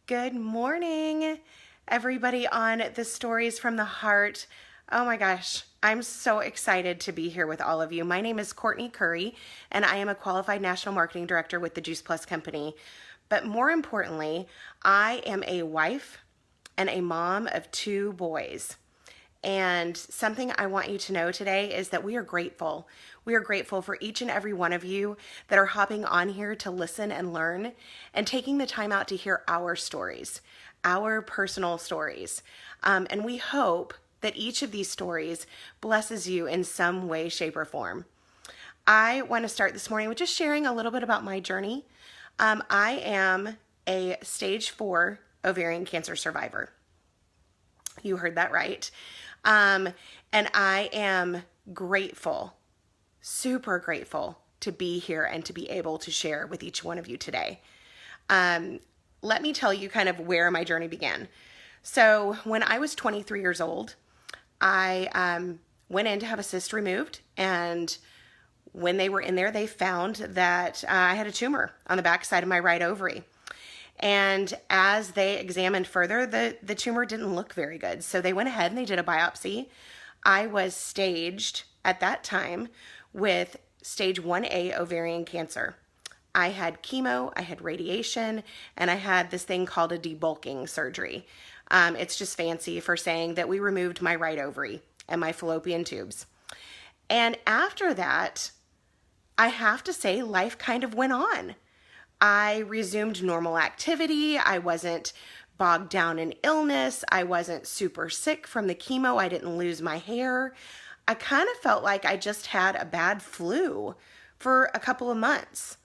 Good morning, everybody on the Stories from the Heart. Oh my gosh, I'm so excited to be here with all of you. My name is Courtney Curry, and I am a qualified national marketing director with the Juice Plus Company. But more importantly, I am a wife and a mom of two boys. And something I want you to know today is that we are grateful. We are grateful for each and every one of you that are hopping on here to listen and learn and taking the time out to hear our stories, our personal stories. And we hope that each of these stories blesses you in some way, shape, or form. I want to start this morning with just sharing a little bit about my journey. I am a stage 4 ovarian cancer survivor. You heard that right. And I am grateful, super grateful to be here and to be able to share with each one of you today. Let me tell you kind of where my journey began. So when I was 23 years old, I went in to have a cyst removed, and when they were in there, they found that I had a tumor on the backside of my right ovary. And as they examined further, the tumor didn't look very good. So they went ahead and they did a biopsy. I was staged at that time with stage 1A ovarian cancer. I had chemo, I had radiation, and I had this thing called a debulking surgery. It's just fancy for saying that we removed my right ovary and my fallopian tubes. And after that, I have to say life kind of went on. I resumed normal activity. I wasn't bogged down in illness. I wasn't super sick from the chemo. I didn't lose my hair. I kind of felt like I just had a bad flu for a couple of months.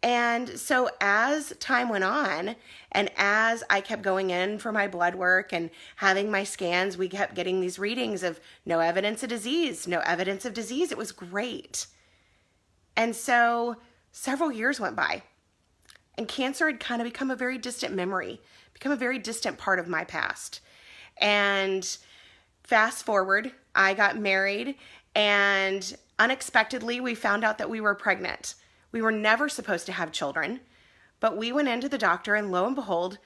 And so as time went on, and as I kept going in for my blood work and having my scans, we kept getting these readings of no evidence of disease, no evidence of disease. It was great. And so several years went by. And cancer had kind of become a very distant memory, become a very distant part of my past. And fast forward, I got married, and unexpectedly, we found out that we were pregnant. We were never supposed to have children, but we went into the doctor, and lo and behold,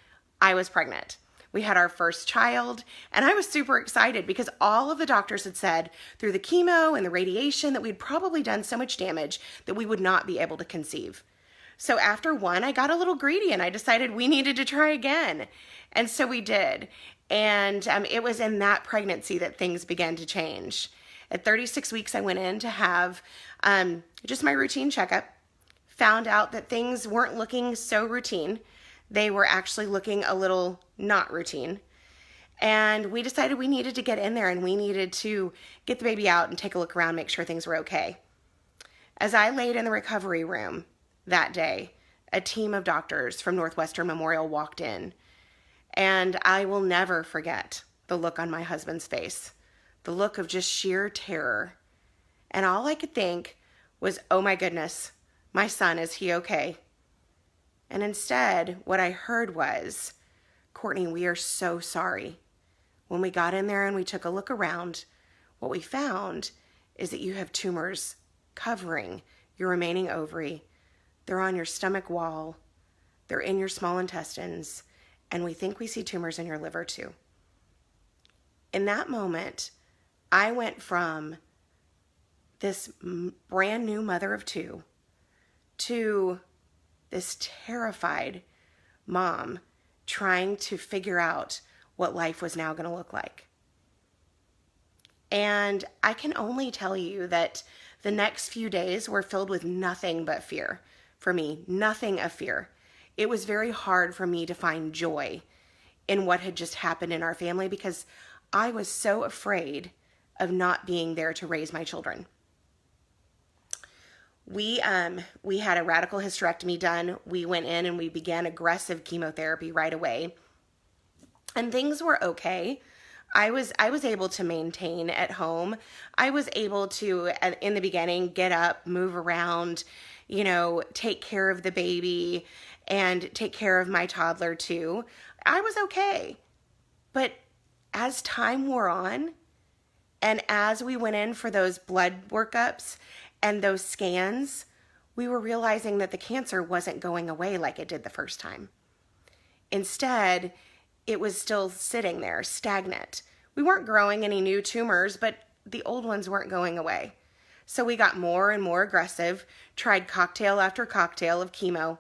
I was pregnant. We had our first child, and I was super excited because all of the doctors had said through the chemo and the radiation that we'd probably done so much damage that we would not be able to conceive. So after one, I got a little greedy and I decided we needed to try again. And so we did. And it was in that pregnancy that things began to change. At 36 weeks, I went in to have just my routine checkup. Found out that things weren't looking so routine. They were actually looking a little not routine. And we decided we needed to get in there and we needed to get the baby out and take a look around, make sure things were okay. As I laid in the recovery room that day, a team of doctors from Northwestern Memorial walked in, and I will never forget the look on my husband's face, the look of just sheer terror. And all I could think was, oh my goodness, my son, is he okay? And instead, what I heard was, Courtney, we are so sorry. When we got in there and we took a look around, what we found is that you have tumors covering your remaining ovary. They're on your stomach wall, they're in your small intestines, and we think we see tumors in your liver too. In that moment, I went from this brand new mother of two to this terrified mom trying to figure out what life was now going to look like. And I can only tell you that the next few days were filled with nothing but fear. For me, nothing of fear. It was very hard for me to find joy in what had just happened in our family because I was so afraid of not being there to raise my children. We had a radical hysterectomy done. We went in and we began aggressive chemotherapy right away. And things were okay. I was able to maintain at home. I was able to, in the beginning, get up, move around, take care of the baby and take care of my toddler too. I was okay. But as time wore on, and as we went in for those blood workups and those scans, we were realizing that the cancer wasn't going away like it did the first time. Instead, it was still sitting there, stagnant. We weren't growing any new tumors, but the old ones weren't going away. So we got more and more aggressive, tried cocktail after cocktail of chemo.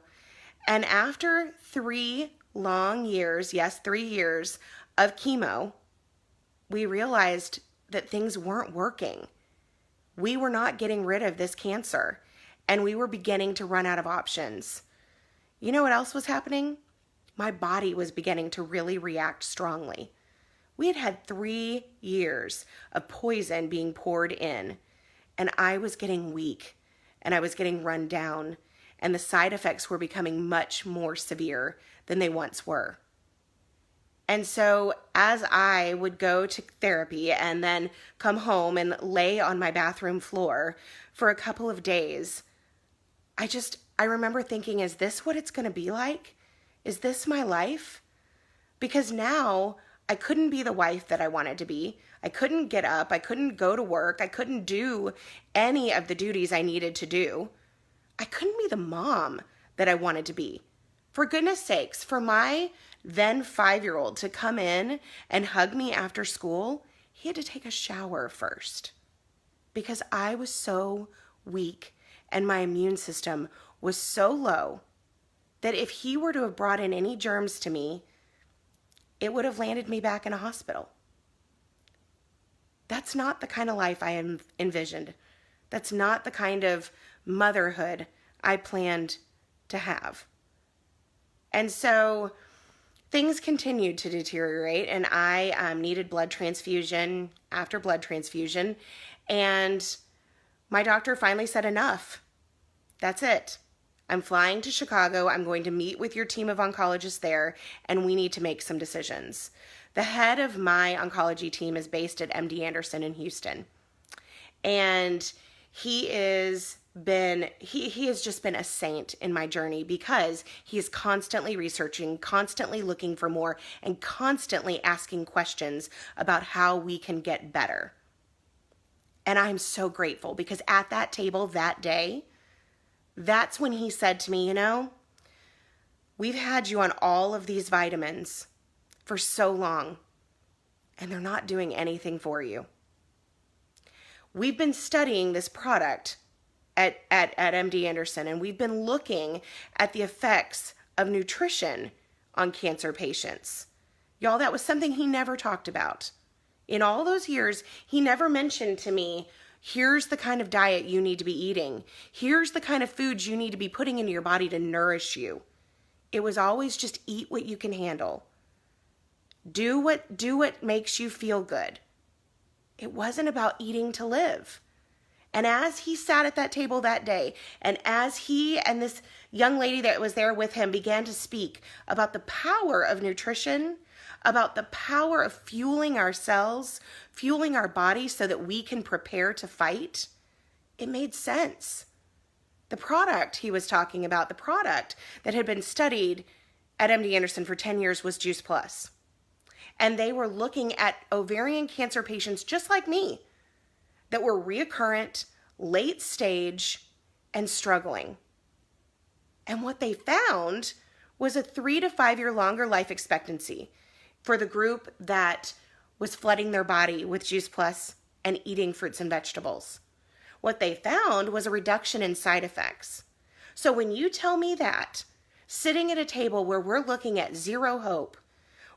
And after 3 long years, yes, 3 years of chemo, we realized that things weren't working. We were not getting rid of this cancer, and we were beginning to run out of options. You know what else was happening? My body was beginning to really react strongly. We had had 3 years of poison being poured in, and I was getting weak, and I was getting run down, and the side effects were becoming much more severe than they once were. And so as I would go to therapy and then come home and lay on my bathroom floor for a couple of days, I remember thinking, is this what it's going to be like? Is this my life? Because now I couldn't be the wife that I wanted to be. I couldn't get up. I couldn't go to work. I couldn't do any of the duties I needed to do. I couldn't be the mom that I wanted to be. For goodness sakes, for my then 5-year-old to come in and hug me after school, he had to take a shower first because I was so weak and my immune system was so low that if he were to have brought in any germs to me, it would have landed me back in a hospital. That's not the kind of life I envisioned. That's not the kind of motherhood I planned to have. And so things continued to deteriorate, and I needed blood transfusion after blood transfusion, and my doctor finally said, enough. That's it. I'm flying to Chicago. I'm going to meet with your team of oncologists there, and we need to make some decisions. The head of my oncology team is based at MD Anderson in Houston, and he has just been a saint in my journey because he is constantly researching, constantly looking for more, and constantly asking questions about how we can get better. And I'm so grateful because at that table that day, that's when he said to me, we've had you on all of these vitamins for so long, and they're not doing anything for you. We've been studying this product at MD Anderson, and we've been looking at the effects of nutrition on cancer patients. Y'all, that was something he never talked about. In all those years, he never mentioned to me, here's the kind of diet you need to be eating. Here's the kind of foods you need to be putting into your body to nourish you. It was always just eat what you can handle. Do what makes you feel good. It wasn't about eating to live. And as he sat at that table that day, and as he and this young lady that was there with him began to speak about the power of nutrition, about the power of fueling our cells, fueling our body so that we can prepare to fight, it made sense. The product he was talking about, the product that had been studied at MD Anderson for 10 years was Juice Plus. And they were looking at ovarian cancer patients just like me that were recurrent, late stage, and struggling. And what they found was a 3 to 5 year longer life expectancy for the group that was flooding their body with Juice Plus and eating fruits and vegetables. What they found was a reduction in side effects. So when you tell me that, sitting at a table where we're looking at zero hope,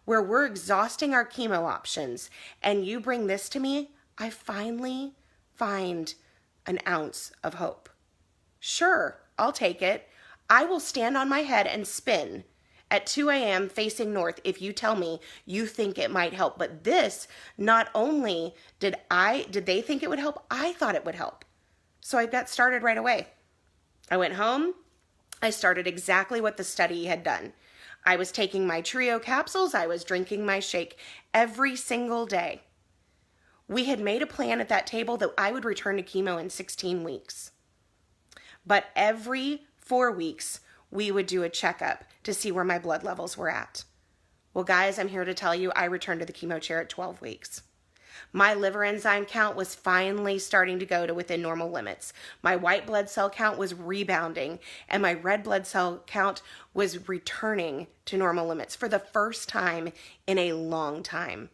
where we're exhausting our chemo options, and you bring this to me, I finally find an ounce of hope. Sure, I'll take it. I will stand on my head and spin at 2 a.m. facing north if you tell me you think it might help. But this, not only did they think it would help, I thought it would help. So I got started right away. I went home. I started exactly what the study had done. I was taking my trio capsules. I was drinking my shake every single day. We had made a plan at that table that I would return to chemo in 16 weeks. But every 4 weeks, we would do a checkup to see where my blood levels were at. Well, guys, I'm here to tell you I returned to the chemo chair at 12 weeks. My liver enzyme count was finally starting to go to within normal limits. My white blood cell count was rebounding, and my red blood cell count was returning to normal limits for the first time in a long time.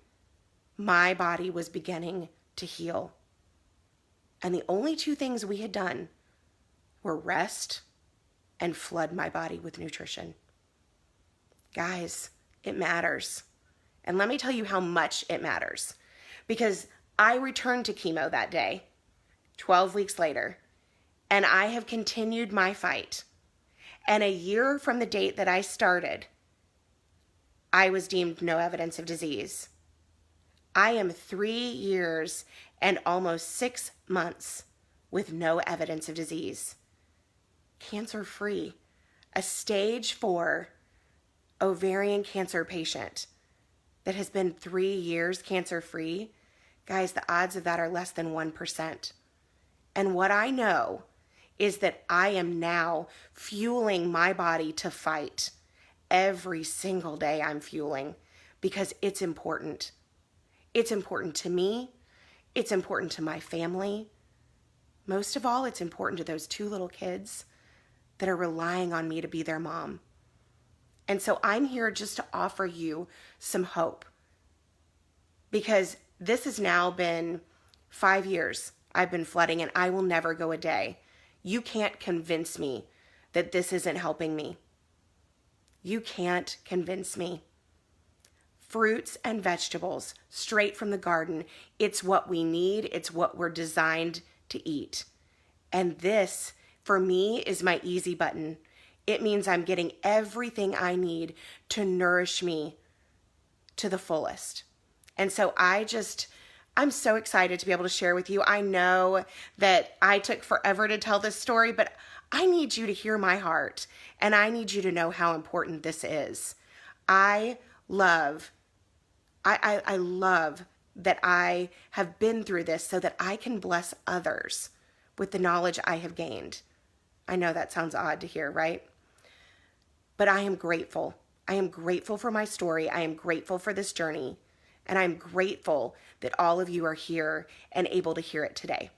My body was beginning to heal. And the only two things we had done were rest and flood my body with nutrition. Guys, it matters. And let me tell you how much it matters. Because I returned to chemo that day, 12 weeks later, and I have continued my fight. And a year from the date that I started, I was deemed no evidence of disease. I am 3 years and almost 6 months with no evidence of disease. Cancer-free. A stage 4 ovarian cancer patient that has been 3 years cancer-free. Guys, the odds of that are less than 1%. And what I know is that I am now fueling my body to fight. Every single day I'm fueling because it's important. It's important to me. It's important to my family. Most of all, it's important to those 2 little kids that are relying on me to be their mom. And so I'm here just to offer you some hope, because this has now been 5 years I've been flooding, and I will never go a day. You can't convince me that this isn't helping me. You can't convince me. Fruits and vegetables straight from the garden. It's what we need. It's what we're designed to eat. And this, for me, is my easy button. It means I'm getting everything I need to nourish me to the fullest. And so I'm so excited to be able to share with you. I know that I took forever to tell this story, but I need you to hear my heart, and I need you to know how important this is. I love that I have been through this so that I can bless others with the knowledge I have gained. I know that sounds odd to hear, right? But I am grateful. I am grateful for my story. I am grateful for this journey. And I'm grateful that all of you are here and able to hear it today.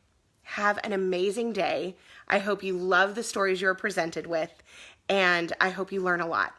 Have an amazing day. I hope you love the stories you're presented with, and I hope you learn a lot.